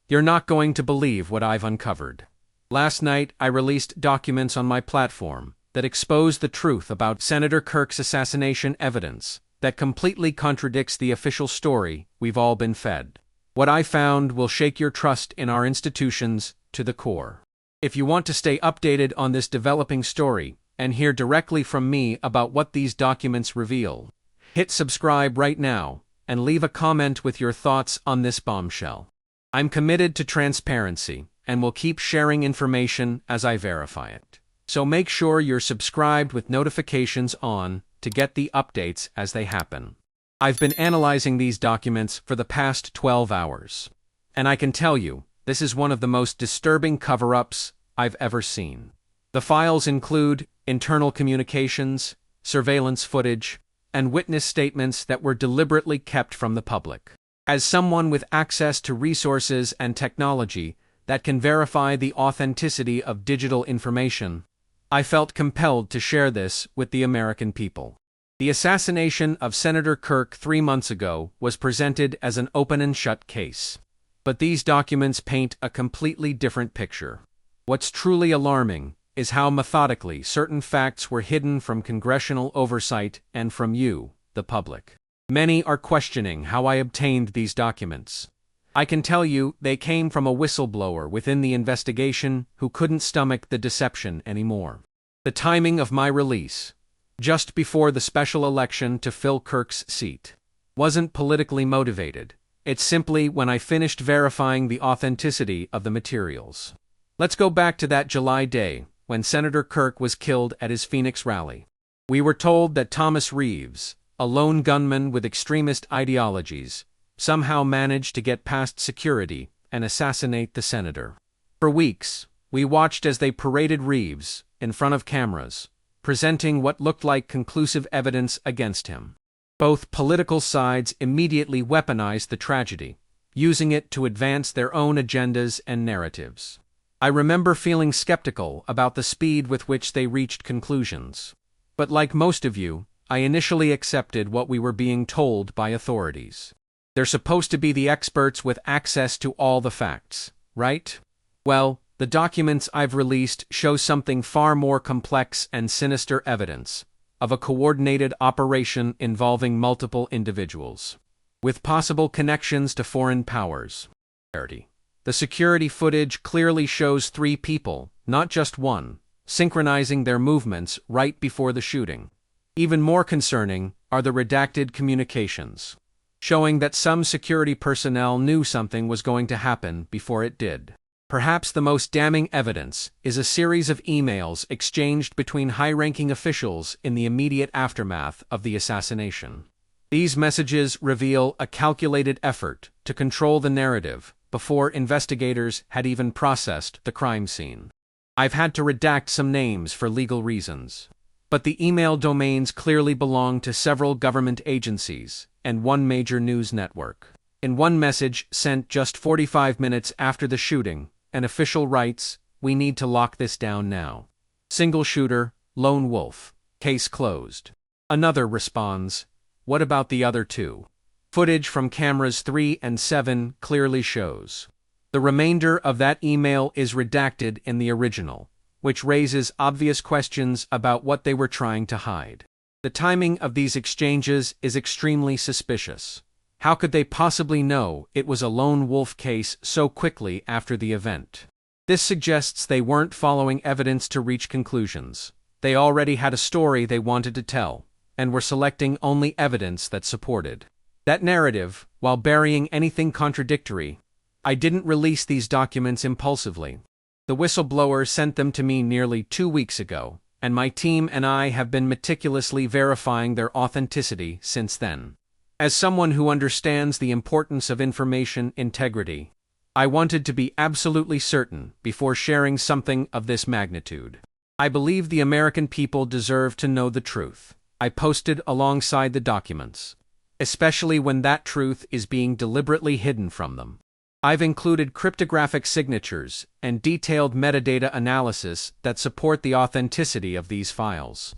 You're not going to believe what I've uncovered. Last night, I released documents on my platform that expose the truth about Senator Kirk's assassination evidence that completely contradicts the official story we've all been fed. What I found will shake your trust in our institutions to the core. If you want to stay updated on this developing story and hear directly from me about what these documents reveal, hit subscribe right now and leave a comment with your thoughts on this bombshell. I'm committed to transparency and will keep sharing information as I verify it. So make sure you're subscribed with notifications on to get the updates as they happen. I've been analyzing these documents for the past 12 hours, and I can tell you, this is one of the most disturbing cover-ups I've ever seen. The files include internal communications, surveillance footage, and witness statements that were deliberately kept from the public. As someone with access to resources and technology that can verify the authenticity of digital information, I felt compelled to share this with the American people. The assassination of Senator Kirk 3 months ago was presented as an open and shut case. But these documents paint a completely different picture. What's truly alarming is how methodically certain facts were hidden from congressional oversight and from you, the public. Many are questioning how I obtained these documents. I can tell you they came from a whistleblower within the investigation who couldn't stomach the deception anymore. The timing of my release, just before the special election to fill Kirk's seat, wasn't politically motivated. It's simply when I finished verifying the authenticity of the materials. Let's go back to that July day when Senator Kirk was killed at his Phoenix rally. We were told that Thomas Reeves, a lone gunman with extremist ideologies, somehow managed to get past security and assassinate the senator. For weeks, we watched as they paraded Reeves in front of cameras, presenting what looked like conclusive evidence against him. Both political sides immediately weaponized the tragedy, using it to advance their own agendas and narratives. I remember feeling skeptical about the speed with which they reached conclusions. But like most of you, I initially accepted what we were being told by authorities. They're supposed to be the experts with access to all the facts, right? Well, the documents I've released show something far more complex and sinister evidence of a coordinated operation involving multiple individuals, with possible connections to foreign powers. The security footage clearly shows 3 people, not just one, synchronizing their movements right before the shooting. Even more concerning are the redacted communications, showing that some security personnel knew something was going to happen before it did. Perhaps the most damning evidence is a series of emails exchanged between high-ranking officials in the immediate aftermath of the assassination. These messages reveal a calculated effort to control the narrative before investigators had even processed the crime scene. I've had to redact some names for legal reasons, but the email domains clearly belong to several government agencies and one major news network. In one message sent just 45 minutes after the shooting, an official writes, "We need to lock this down now. Single shooter, lone wolf, case closed." Another responds, "What about the other 2? Footage from cameras 3 and 7 clearly shows." The remainder of that email is redacted in the original, which raises obvious questions about what they were trying to hide. The timing of these exchanges is extremely suspicious. How could they possibly know it was a lone wolf case so quickly after the event? This suggests they weren't following evidence to reach conclusions. They already had a story they wanted to tell, and were selecting only evidence that supported that narrative, while burying anything contradictory. I didn't release these documents impulsively. The whistleblower sent them to me nearly 2 weeks ago, and my team and I have been meticulously verifying their authenticity since then. As someone who understands the importance of information integrity, I wanted to be absolutely certain before sharing something of this magnitude. I believe the American people deserve to know the truth I posted alongside the documents, especially when that truth is being deliberately hidden from them. I've included cryptographic signatures and detailed metadata analysis that support the authenticity of these files.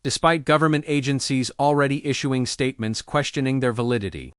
Despite government agencies already issuing statements questioning their validity,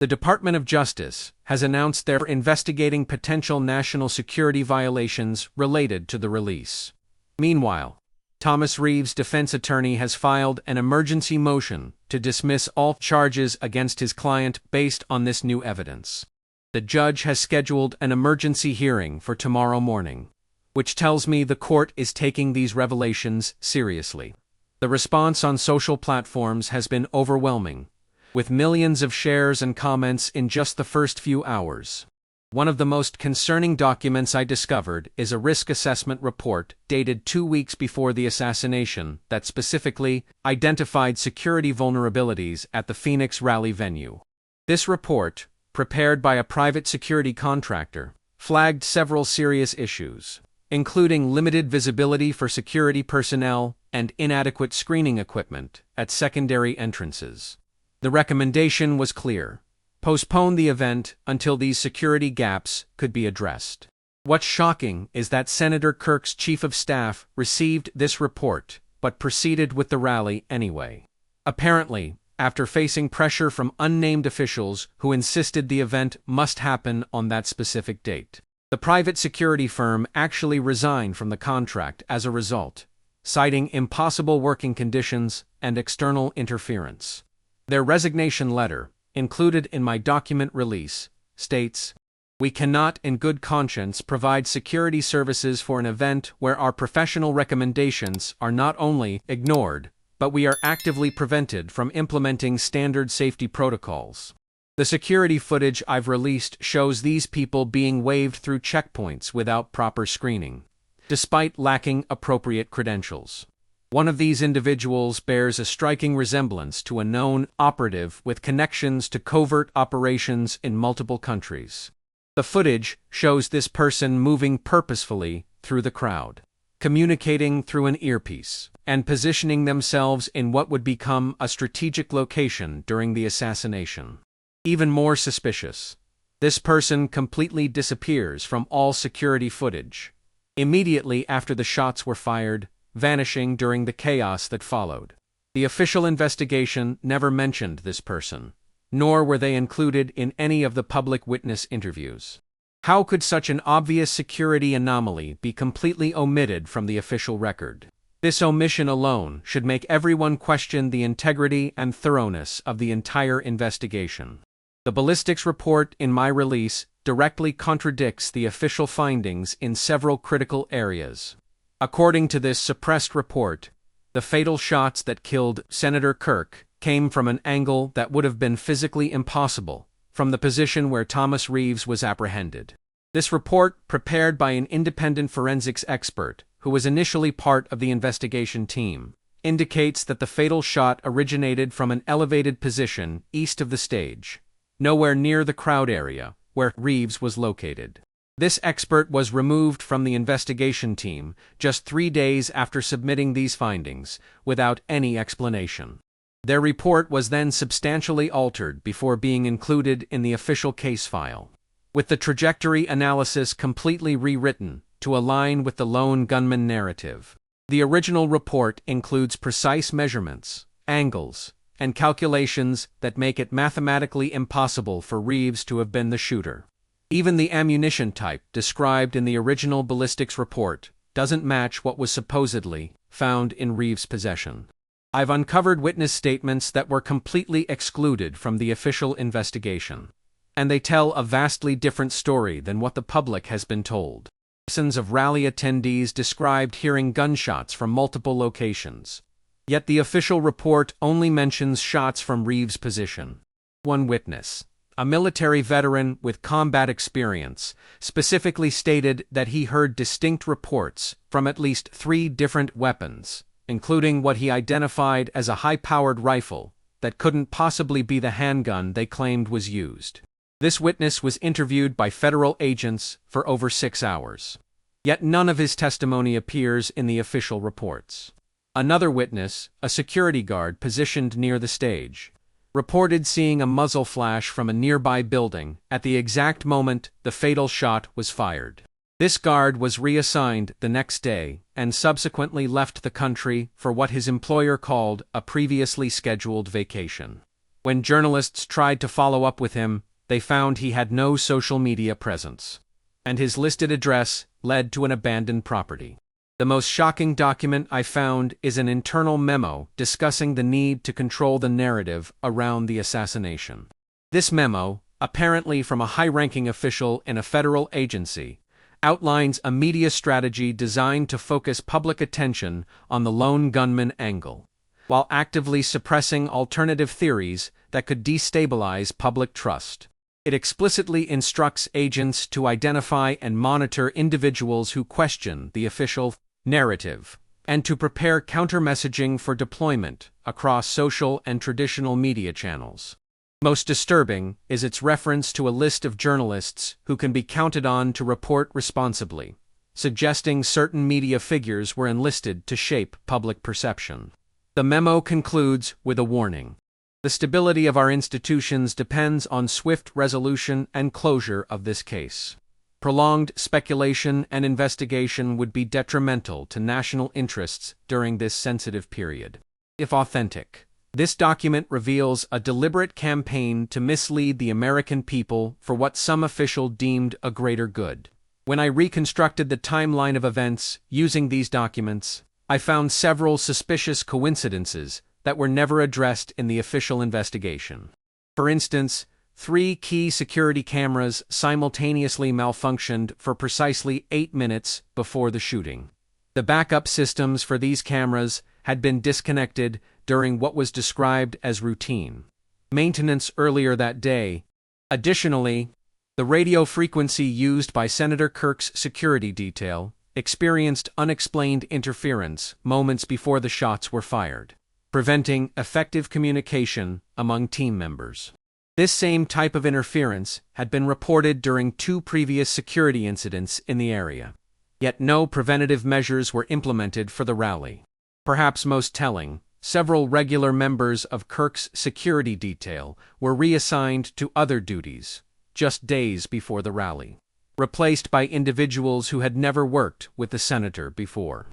The Department of Justice has announced they're investigating potential national security violations related to the release. Meanwhile, Thomas Reeves' defense attorney has filed an emergency motion to dismiss all charges against his client based on this new evidence. The judge has scheduled an emergency hearing for tomorrow morning, which tells me the court is taking these revelations seriously. The response on social platforms has been overwhelming, with millions of shares and comments in just the first few hours. One of the most concerning documents I discovered is a risk assessment report dated 2 weeks before the assassination that specifically identified security vulnerabilities at the Phoenix rally venue. This report, prepared by a private security contractor, flagged several serious issues, including limited visibility for security personnel and inadequate screening equipment at secondary entrances. The recommendation was clear: postpone the event until these security gaps could be addressed. What's shocking is that Senator Kirk's chief of staff received this report but proceeded with the rally anyway. Apparently, after facing pressure from unnamed officials who insisted the event must happen on that specific date. The private security firm actually resigned from the contract as a result, citing impossible working conditions and external interference. Their resignation letter, included in my document release, states, "We cannot in good conscience provide security services for an event where our professional recommendations are not only ignored, but we are actively prevented from implementing standard safety protocols." The security footage I've released shows these people being waved through checkpoints without proper screening, despite lacking appropriate credentials. One of these individuals bears a striking resemblance to a known operative with connections to covert operations in multiple countries. The footage shows this person moving purposefully through the crowd, communicating through an earpiece, and positioning themselves in what would become a strategic location during the assassination. Even more suspicious, this person completely disappears from all security footage immediately after the shots were fired, vanishing during the chaos that followed. The official investigation never mentioned this person, nor were they included in any of the public witness interviews. How could such an obvious security anomaly be completely omitted from the official record? This omission alone should make everyone question the integrity and thoroughness of the entire investigation. The ballistics report in my release directly contradicts the official findings in several critical areas. According to this suppressed report, the fatal shots that killed Senator Kirk came from an angle that would have been physically impossible, from the position where Thomas Reeves was apprehended. This report, prepared by an independent forensics expert who was initially part of the investigation team, indicates that the fatal shot originated from an elevated position east of the stage, nowhere near the crowd area where Reeves was located. This expert was removed from the investigation team just 3 days after submitting these findings, without any explanation. Their report was then substantially altered before being included in the official case file, with the trajectory analysis completely rewritten to align with the lone gunman narrative. The original report includes precise measurements, angles, and calculations that make it mathematically impossible for Reeves to have been the shooter. Even the ammunition type described in the original ballistics report doesn't match what was supposedly found in Reeves' possession. I've uncovered witness statements that were completely excluded from the official investigation, and they tell a vastly different story than what the public has been told. Dozens of rally attendees described hearing gunshots from multiple locations, yet the official report only mentions shots from Reeves' position. One witness, a military veteran with combat experience, specifically stated that he heard distinct reports from at least 3 different weapons, including what he identified as a high-powered rifle that couldn't possibly be the handgun they claimed was used. This witness was interviewed by federal agents for over 6 hours. Yet none of his testimony appears in the official reports. Another witness, a security guard positioned near the stage, reported seeing a muzzle flash from a nearby building at the exact moment the fatal shot was fired. This guard was reassigned the next day and subsequently left the country for what his employer called a previously scheduled vacation. When journalists tried to follow up with him, they found he had no social media presence, and his listed address led to an abandoned property. The most shocking document I found is an internal memo discussing the need to control the narrative around the assassination. This memo, apparently from a high-ranking official in a federal agency, outlines a media strategy designed to focus public attention on the lone gunman angle, while actively suppressing alternative theories that could destabilize public trust. It explicitly instructs agents to identify and monitor individuals who question the official narrative, and to prepare counter-messaging for deployment across social and traditional media channels. Most disturbing is its reference to a list of journalists who can be counted on to report responsibly, suggesting certain media figures were enlisted to shape public perception. The memo concludes with a warning. The stability of our institutions depends on swift resolution and closure of this case. Prolonged speculation and investigation would be detrimental to national interests during this sensitive period. If authentic, this document reveals a deliberate campaign to mislead the American people for what some official deemed a greater good. When I reconstructed the timeline of events using these documents, I found several suspicious coincidences that were never addressed in the official investigation. For instance, 3 key security cameras simultaneously malfunctioned for precisely 8 minutes before the shooting. The backup systems for these cameras had been disconnected during what was described as routine maintenance earlier that day. Additionally, the radio frequency used by Senator Kirk's security detail experienced unexplained interference moments before the shots were fired, preventing effective communication among team members. This same type of interference had been reported during 2 previous security incidents in the area, yet no preventative measures were implemented for the rally. Perhaps most telling, several regular members of Kirk's security detail were reassigned to other duties just days before the rally, replaced by individuals who had never worked with the senator before.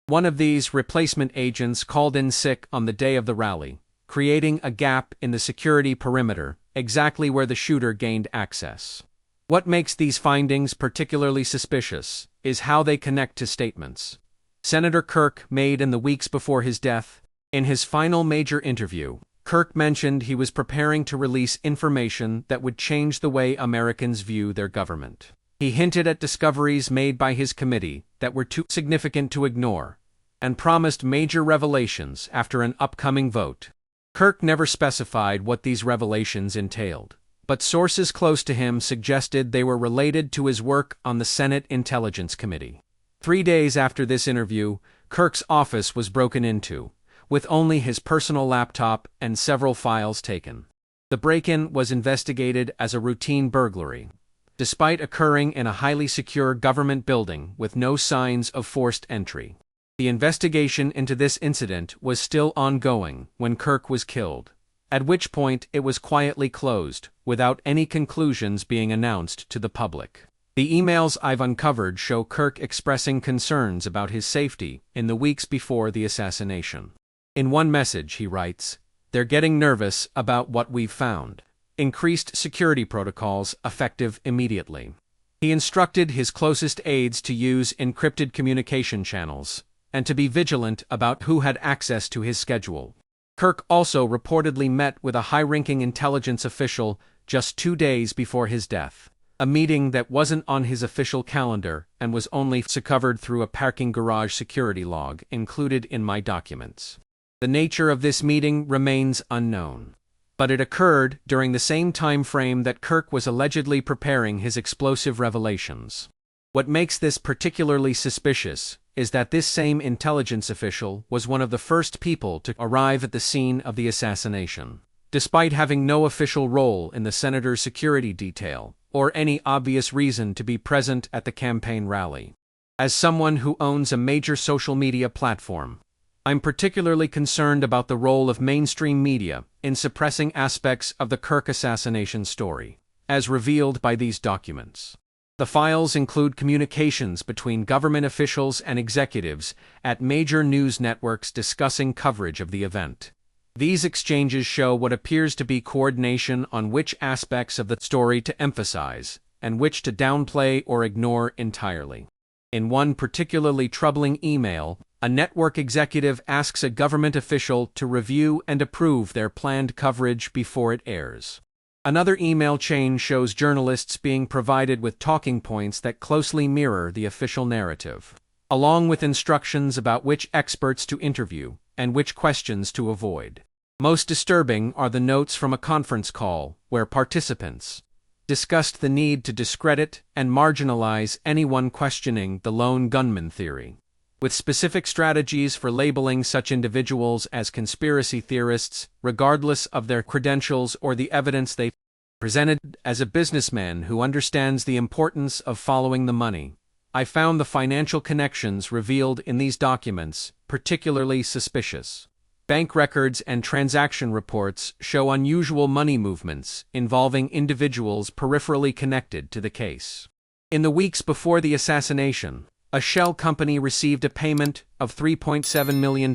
One of these replacement agents called in sick on the day of the rally, creating a gap in the security perimeter exactly where the shooter gained access. What makes these findings particularly suspicious is how they connect to statements Senator Kirk made in the weeks before his death. In his final major interview, Kirk mentioned he was preparing to release information that would change the way Americans view their government. He hinted at discoveries made by his committee that were too significant to ignore, and promised major revelations after an upcoming vote. Kirk never specified what these revelations entailed, but sources close to him suggested they were related to his work on the Senate Intelligence Committee. 3 days after this interview, Kirk's office was broken into, with only his personal laptop and several files taken. The break-in was investigated as a routine burglary, despite occurring in a highly secure government building with no signs of forced entry. The investigation into this incident was still ongoing when Kirk was killed, at which point it was quietly closed, without any conclusions being announced to the public. The emails I've uncovered show Kirk expressing concerns about his safety in the weeks before the assassination. In one message, he writes, "They're getting nervous about what we've found. Increased security protocols effective immediately." He instructed his closest aides to use encrypted communication channels and to be vigilant about who had access to his schedule. Kirk also reportedly met with a high-ranking intelligence official just 2 days before his death, a meeting that wasn't on his official calendar and was only covered through a parking garage security log included in my documents. The nature of this meeting remains unknown, but it occurred during the same time frame that Kirk was allegedly preparing his explosive revelations. What makes this particularly suspicious is that this same intelligence official was one of the first people to arrive at the scene of the assassination, despite having no official role in the senator's security detail or any obvious reason to be present at the campaign rally. As someone who owns a major social media platform, I'm particularly concerned about the role of mainstream media in suppressing aspects of the Kirk assassination story, as revealed by these documents. The files include communications between government officials and executives at major news networks discussing coverage of the event. These exchanges show what appears to be coordination on which aspects of the story to emphasize, and which to downplay or ignore entirely. In one particularly troubling email, a network executive asks a government official to review and approve their planned coverage before it airs. Another email chain shows journalists being provided with talking points that closely mirror the official narrative, along with instructions about which experts to interview and which questions to avoid. Most disturbing are the notes from a conference call where participants discussed the need to discredit and marginalize anyone questioning the lone gunman theory, with specific strategies for labeling such individuals as conspiracy theorists, regardless of their credentials or the evidence they presented. As a businessman who understands the importance of following the money, I found the financial connections revealed in these documents particularly suspicious. Bank records and transaction reports show unusual money movements involving individuals peripherally connected to the case. In the weeks before the assassination, a shell company received a payment of $3.7 million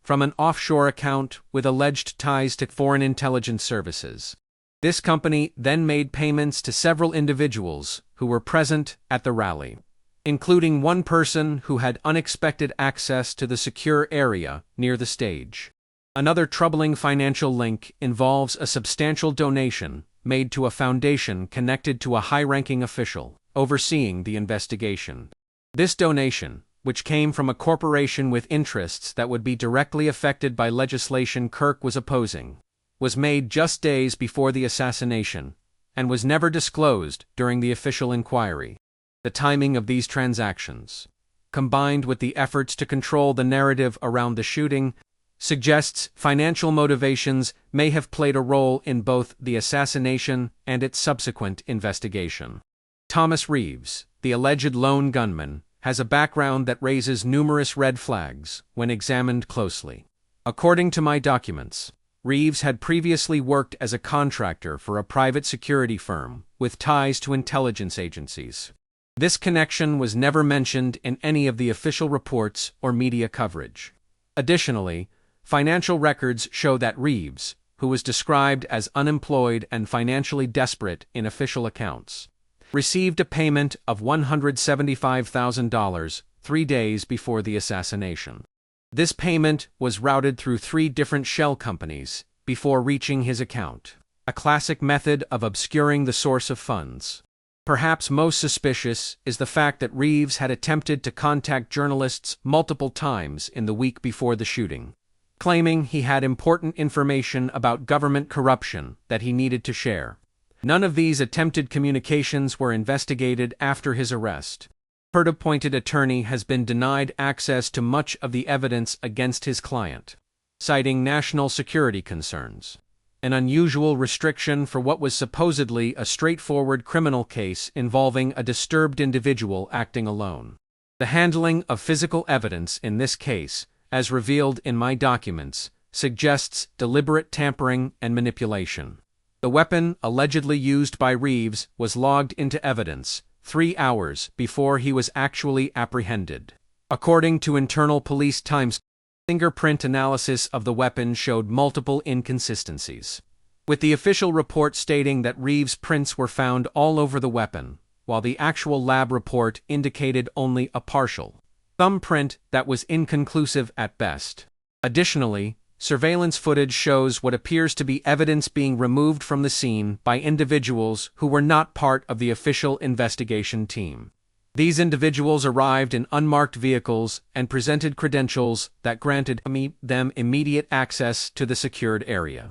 from an offshore account with alleged ties to foreign intelligence services. This company then made payments to several individuals who were present at the rally, including one person who had unexpected access to the secure area near the stage. Another troubling financial link involves a substantial donation made to a foundation connected to a high-ranking official overseeing the investigation. This donation, which came from a corporation with interests that would be directly affected by legislation Kirk was opposing, was made just days before the assassination and was never disclosed during the official inquiry. The timing of these transactions, combined with the efforts to control the narrative around the shooting, suggests financial motivations may have played a role in both the assassination and its subsequent investigation. Thomas Reeves, the alleged lone gunman, has a background that raises numerous red flags when examined closely. According to my documents, Reeves had previously worked as a contractor for a private security firm with ties to intelligence agencies. This connection was never mentioned in any of the official reports or media coverage. Additionally, financial records show that Reeves, who was described as unemployed and financially desperate in official accounts, received a payment of $175,000 3 days before the assassination. This payment was routed through 3 different shell companies before reaching his account, a classic method of obscuring the source of funds. Perhaps most suspicious is the fact that Reeves had attempted to contact journalists multiple times in the week before the shooting, claiming he had important information about government corruption that he needed to share. None of these attempted communications were investigated after his arrest. Her appointed attorney has been denied access to much of the evidence against his client, citing national security concerns, an unusual restriction for what was supposedly a straightforward criminal case involving a disturbed individual acting alone. The handling of physical evidence in this case, as revealed in my documents, suggests deliberate tampering and manipulation. The weapon allegedly used by Reeves was logged into evidence 3 hours before he was actually apprehended. According to internal police times, fingerprint analysis of the weapon showed multiple inconsistencies, with the official report stating that Reeves' prints were found all over the weapon, while the actual lab report indicated only a partial thumbprint that was inconclusive at best. Additionally, surveillance footage shows what appears to be evidence being removed from the scene by individuals who were not part of the official investigation team. These individuals arrived in unmarked vehicles and presented credentials that granted them immediate access to the secured area.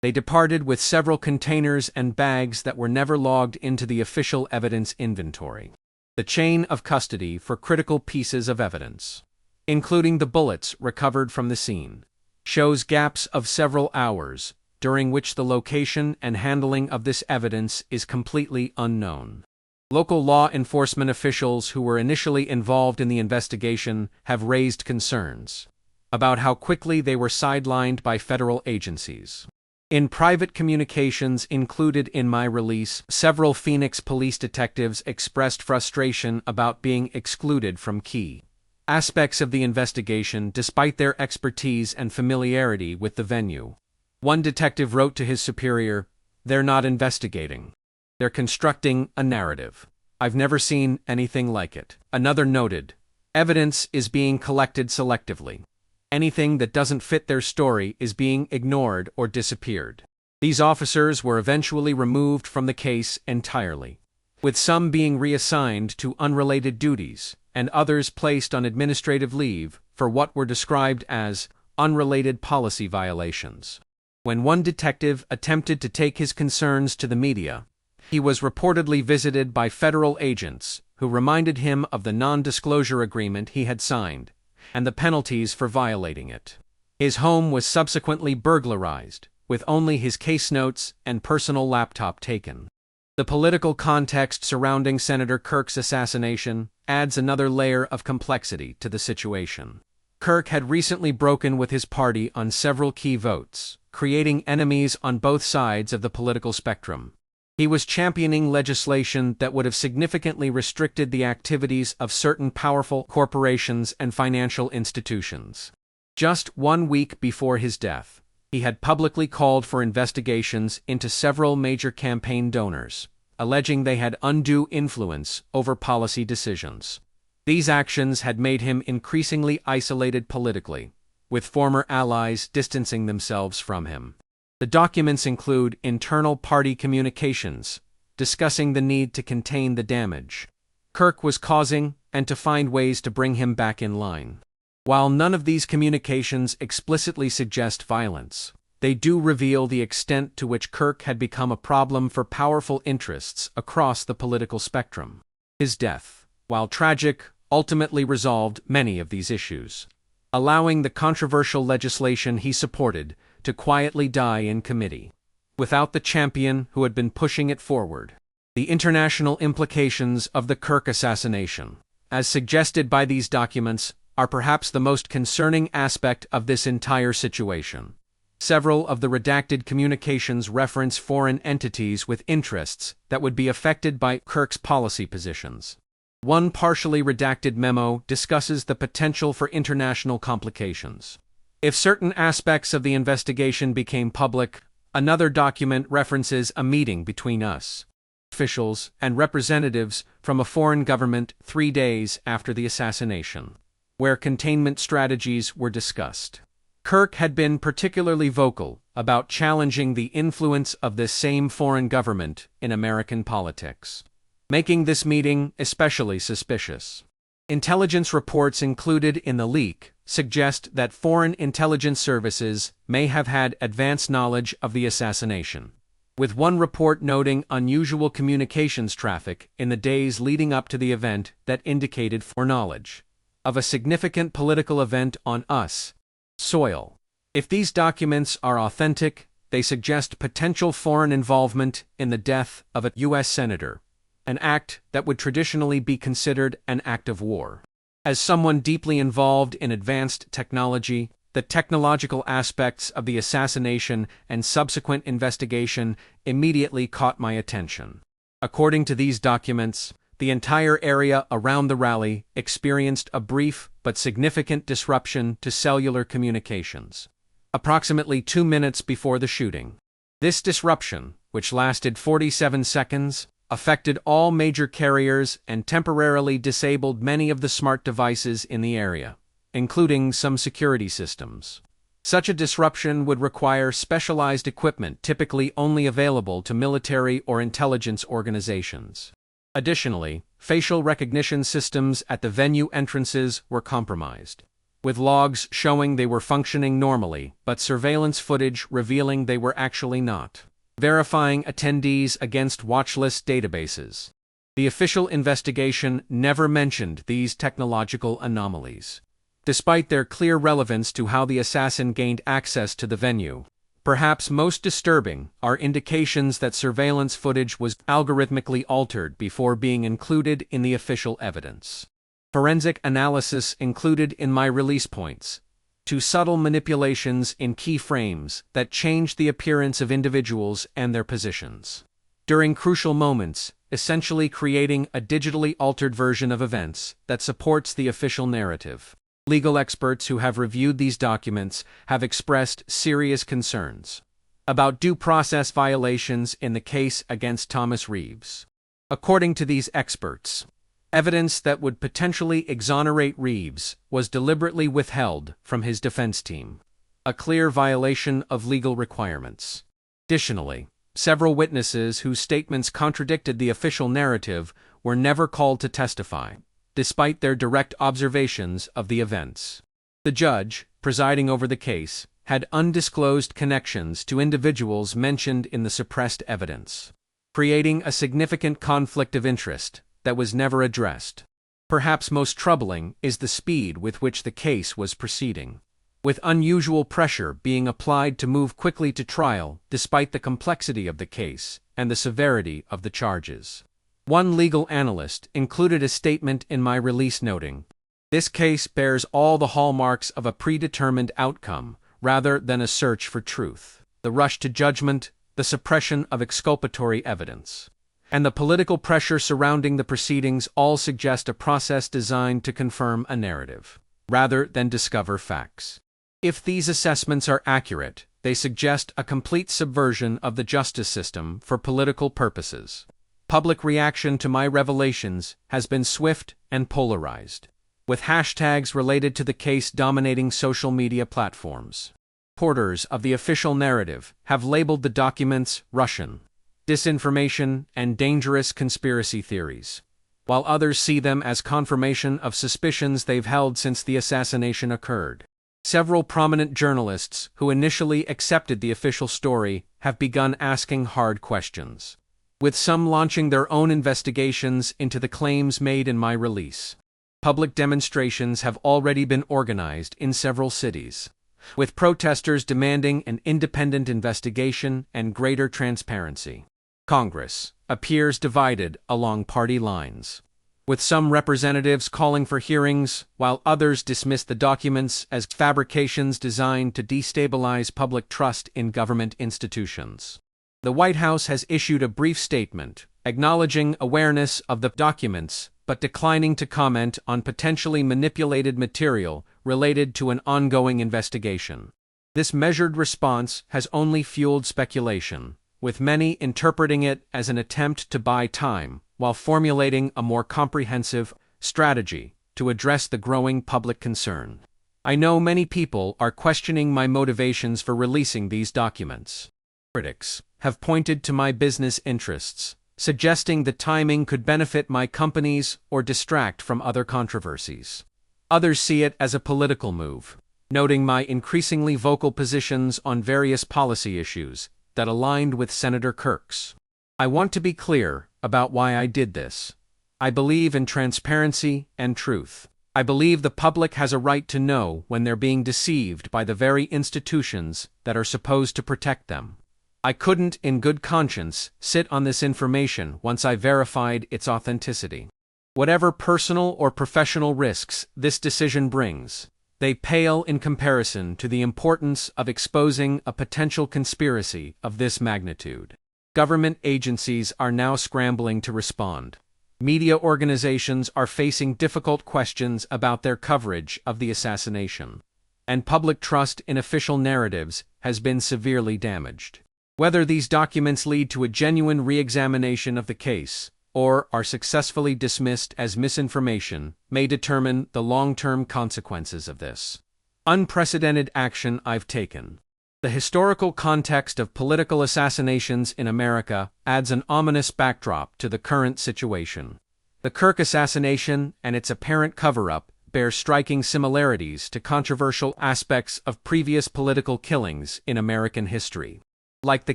They departed with several containers and bags that were never logged into the official evidence inventory. The chain of custody for critical pieces of evidence, including the bullets recovered from the scene, shows gaps of several hours, during which the location and handling of this evidence is completely unknown. Local law enforcement officials who were initially involved in the investigation have raised concerns about how quickly they were sidelined by federal agencies. In private communications included in my release, several Phoenix police detectives expressed frustration about being excluded from key aspects of the investigation despite their expertise and familiarity with the venue. One detective wrote to his superior, "They're not investigating. They're constructing a narrative. I've never seen anything like it." Another noted, "Evidence is being collected selectively. Anything that doesn't fit their story is being ignored or disappeared." These officers were eventually removed from the case entirely, with some being reassigned to unrelated duties and others placed on administrative leave for what were described as unrelated policy violations. When one detective attempted to take his concerns to the media, he was reportedly visited by federal agents who reminded him of the non-disclosure agreement he had signed and the penalties for violating it. His home was subsequently burglarized, with only his case notes and personal laptop taken. The political context surrounding Senator Kirk's assassination adds another layer of complexity to the situation. Kirk had recently broken with his party on several key votes, creating enemies on both sides of the political spectrum. He was championing legislation that would have significantly restricted the activities of certain powerful corporations and financial institutions. Just 1 week before his death, he had publicly called for investigations into several major campaign donors, alleging they had undue influence over policy decisions. These actions had made him increasingly isolated politically, with former allies distancing themselves from him. The documents include internal party communications, discussing the need to contain the damage Kirk was causing and to find ways to bring him back in line. While none of these communications explicitly suggest violence, they do reveal the extent to which Kirk had become a problem for powerful interests across the political spectrum. His death, while tragic, ultimately resolved many of these issues, allowing the controversial legislation he supported to quietly die in committee, without the champion who had been pushing it forward. The international implications of the Kirk assassination, as suggested by these documents, are perhaps the most concerning aspect of this entire situation. Several of the redacted communications reference foreign entities with interests that would be affected by Kirk's policy positions. One partially redacted memo discusses the potential for international complications if certain aspects of the investigation became public. Another document references a meeting between us, officials, and representatives from a foreign government 3 days after the assassination, where containment strategies were discussed. Kirk had been particularly vocal about challenging the influence of this same foreign government in American politics, making this meeting especially suspicious. Intelligence reports included in the leak suggest that foreign intelligence services may have had advance knowledge of the assassination, with one report noting unusual communications traffic in the days leading up to the event that indicated foreknowledge of a significant political event on U.S. soil. If these documents are authentic, they suggest potential foreign involvement in the death of a U.S. senator, an act that would traditionally be considered an act of war. As someone deeply involved in advanced technology, the technological aspects of the assassination and subsequent investigation immediately caught my attention. According to these documents, the entire area around the rally experienced a brief but significant disruption to cellular communications, approximately 2 minutes before the shooting. This disruption, which lasted 47 seconds, affected all major carriers and temporarily disabled many of the smart devices in the area, including some security systems. Such a disruption would require specialized equipment typically only available to military or intelligence organizations. Additionally, facial recognition systems at the venue entrances were compromised, with logs showing they were functioning normally, but surveillance footage revealing they were actually not, verifying attendees against watchlist databases. The official investigation never mentioned these technological anomalies, despite their clear relevance to how the assassin gained access to the venue. Perhaps most disturbing are indications that surveillance footage was algorithmically altered before being included in the official evidence. Forensic analysis included in my release points to subtle manipulations in key frames that changed the appearance of individuals and their positions. During crucial moments, essentially creating a digitally altered version of events that supports the official narrative. Legal experts who have reviewed these documents have expressed serious concerns about due process violations in the case against Thomas Reeves. According to these experts, evidence that would potentially exonerate Reeves was deliberately withheld from his defense team, a clear violation of legal requirements. Additionally, several witnesses whose statements contradicted the official narrative were never called to testify, despite their direct observations of the events. The judge, presiding over the case, had undisclosed connections to individuals mentioned in the suppressed evidence, creating a significant conflict of interest that was never addressed. Perhaps most troubling is the speed with which the case was proceeding, with unusual pressure being applied to move quickly to trial despite the complexity of the case and the severity of the charges. One legal analyst included a statement in my release noting, "This case bears all the hallmarks of a predetermined outcome rather than a search for truth. The rush to judgment, the suppression of exculpatory evidence, and the political pressure surrounding the proceedings all suggest a process designed to confirm a narrative, rather than discover facts. If these assessments are accurate, they suggest a complete subversion of the justice system for political purposes." Public reaction to my revelations has been swift and polarized, with hashtags related to the case dominating social media platforms. Supporters of the official narrative have labeled the documents Russian disinformation and dangerous conspiracy theories, while others see them as confirmation of suspicions they've held since the assassination occurred. Several prominent journalists who initially accepted the official story have begun asking hard questions, with some launching their own investigations into the claims made in my release. Public demonstrations have already been organized in several cities, with protesters demanding an independent investigation and greater transparency. Congress appears divided along party lines, with some representatives calling for hearings while others dismiss the documents as fabrications designed to destabilize public trust in government institutions. The White House has issued a brief statement acknowledging awareness of the documents but declining to comment on potentially manipulated material related to an ongoing investigation. This measured response has only fueled speculation, with many interpreting it as an attempt to buy time while formulating a more comprehensive strategy to address the growing public concern. I know many people are questioning my motivations for releasing these documents. Critics have pointed to my business interests, suggesting the timing could benefit my companies or distract from other controversies. Others see it as a political move, noting my increasingly vocal positions on various policy issues that aligned with Senator Kirk's. I want to be clear about why I did this. I believe in transparency and truth. I believe the public has a right to know when they're being deceived by the very institutions that are supposed to protect them. I couldn't, in good conscience, sit on this information once I verified its authenticity. Whatever personal or professional risks this decision brings, they pale in comparison to the importance of exposing a potential conspiracy of this magnitude. Government agencies are now scrambling to respond. Media organizations are facing difficult questions about their coverage of the assassination, and public trust in official narratives has been severely damaged. Whether these documents lead to a genuine re-examination of the case or are successfully dismissed as misinformation may determine the long-term consequences of this unprecedented action I've taken. The historical context of political assassinations in America adds an ominous backdrop to the current situation. The Kirk assassination and its apparent cover-up bear striking similarities to controversial aspects of previous political killings in American history. Like the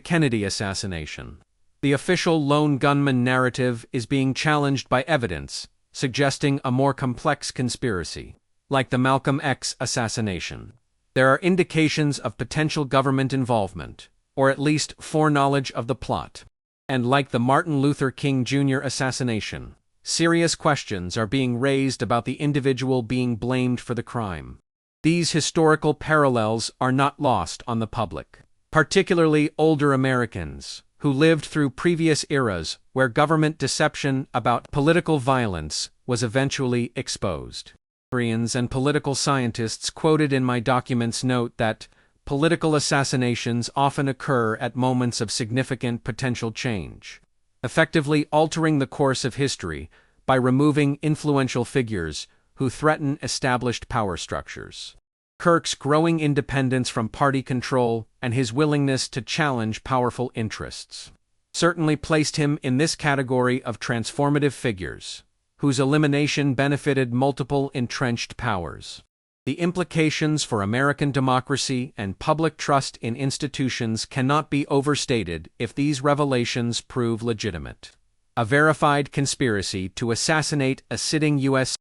Kennedy assassination, the official lone gunman narrative is being challenged by evidence suggesting a more complex conspiracy. Like the Malcolm X assassination, there are indications of potential government involvement, or at least foreknowledge of the plot. And like the Martin Luther King Jr. assassination, serious questions are being raised about the individual being blamed for the crime. These historical parallels are not lost on the public, particularly older Americans, who lived through previous eras where government deception about political violence was eventually exposed. Historians and political scientists quoted in my documents note that political assassinations often occur at moments of significant potential change, effectively altering the course of history by removing influential figures who threaten established power structures. Kirk's growing independence from party control and his willingness to challenge powerful interests certainly placed him in this category of transformative figures, whose elimination benefited multiple entrenched powers. The implications for American democracy and public trust in institutions cannot be overstated if these revelations prove legitimate. A verified conspiracy to assassinate a sitting U.S.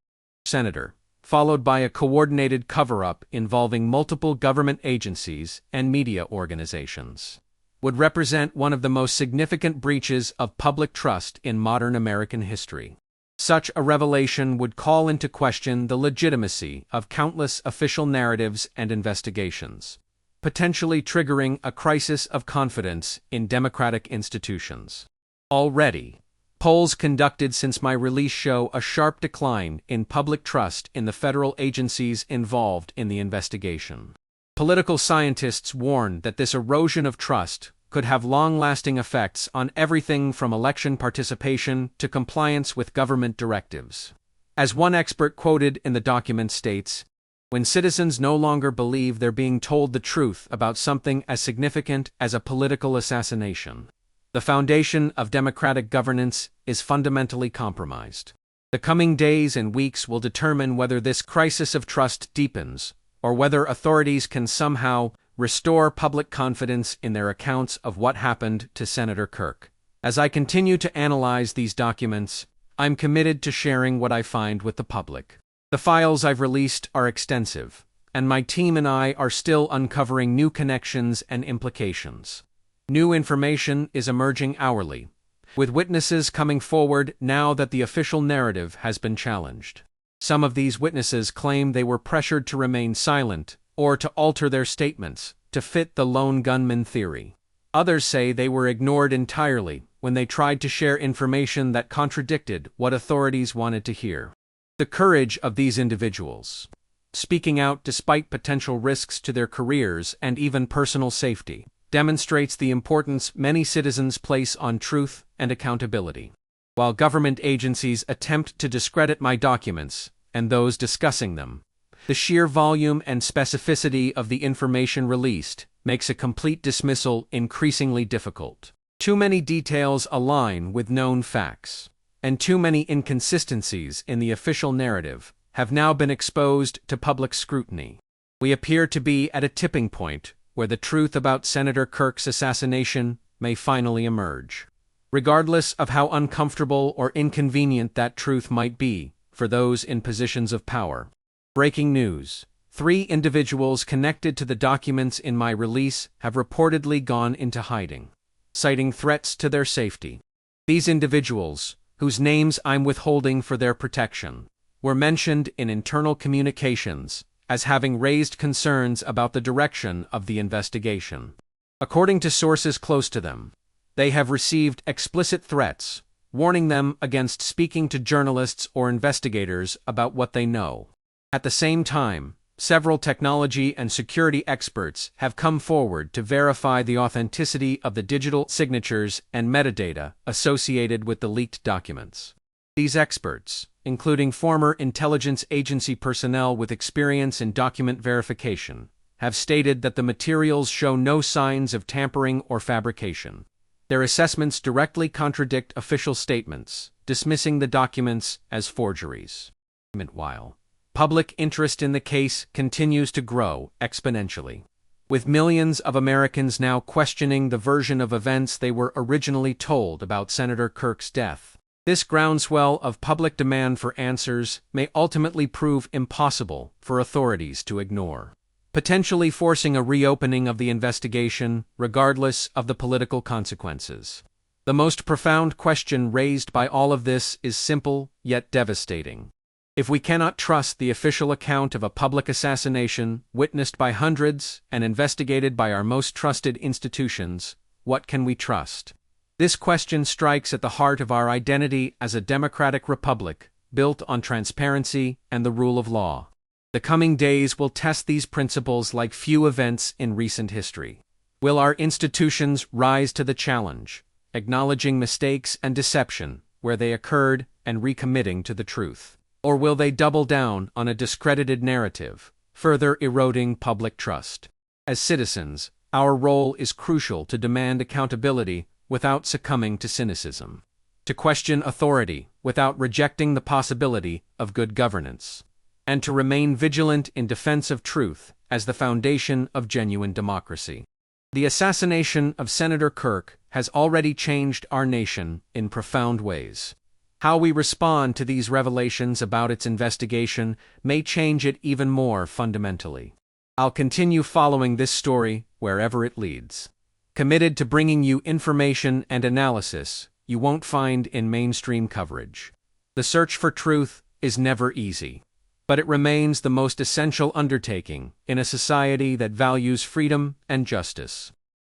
senator, followed by a coordinated cover-up involving multiple government agencies and media organizations, would represent one of the most significant breaches of public trust in modern American history. Such a revelation would call into question the legitimacy of countless official narratives and investigations, potentially triggering a crisis of confidence in democratic institutions. Already, polls conducted since my release show a sharp decline in public trust in the federal agencies involved in the investigation. Political scientists warn that this erosion of trust could have long-lasting effects on everything from election participation to compliance with government directives. As one expert quoted in the document states, when citizens no longer believe they're being told the truth about something as significant as a political assassination, the foundation of democratic governance is fundamentally compromised. The coming days and weeks will determine whether this crisis of trust deepens, or whether authorities can somehow restore public confidence in their accounts of what happened to Senator Kirk. As I continue to analyze these documents, I'm committed to sharing what I find with the public. The files I've released are extensive, and my team and I are still uncovering new connections and implications. New information is emerging hourly, with witnesses coming forward now that the official narrative has been challenged. Some of these witnesses claim they were pressured to remain silent or to alter their statements to fit the lone gunman theory. Others say they were ignored entirely when they tried to share information that contradicted what authorities wanted to hear. The courage of these individuals, speaking out despite potential risks to their careers and even personal safety, demonstrates the importance many citizens place on truth and accountability. While government agencies attempt to discredit my documents and those discussing them, the sheer volume and specificity of the information released makes a complete dismissal increasingly difficult. Too many details align with known facts, and too many inconsistencies in the official narrative have now been exposed to public scrutiny. We appear to be at a tipping point where the truth about Senator Kirk's assassination may finally emerge. Regardless of how uncomfortable or inconvenient that truth might be for those in positions of power. Breaking news: 3 individuals connected to the documents in my release have reportedly gone into hiding, citing threats to their safety. These individuals, whose names I'm withholding for their protection, were mentioned in internal communications as having raised concerns about the direction of the investigation. According to sources close to them, they have received explicit threats, warning them against speaking to journalists or investigators about what they know. At the same time, several technology and security experts have come forward to verify the authenticity of the digital signatures and metadata associated with the leaked documents. These experts, including former intelligence agency personnel with experience in document verification, have stated that the materials show no signs of tampering or fabrication. Their assessments directly contradict official statements, dismissing the documents as forgeries. Meanwhile, public interest in the case continues to grow exponentially, with millions of Americans now questioning the version of events they were originally told about Senator Kirk's death. This groundswell of public demand for answers may ultimately prove impossible for authorities to ignore, potentially forcing a reopening of the investigation regardless of the political consequences. The most profound question raised by all of this is simple yet devastating. If we cannot trust the official account of a public assassination witnessed by hundreds and investigated by our most trusted institutions, what can we trust? This question strikes at the heart of our identity as a democratic republic, built on transparency and the rule of law. The coming days will test these principles like few events in recent history. Will our institutions rise to the challenge, acknowledging mistakes and deception where they occurred and recommitting to the truth? Or will they double down on a discredited narrative, further eroding public trust? As citizens, our role is crucial to demand accountability without succumbing to cynicism, to question authority without rejecting the possibility of good governance, and to remain vigilant in defense of truth as the foundation of genuine democracy. The assassination of Senator Kirk has already changed our nation in profound ways. How we respond to these revelations about its investigation may change it even more fundamentally. I'll continue following this story wherever it leads, committed to bringing you information and analysis you won't find in mainstream coverage. The search for truth is never easy, but it remains the most essential undertaking in a society that values freedom and justice.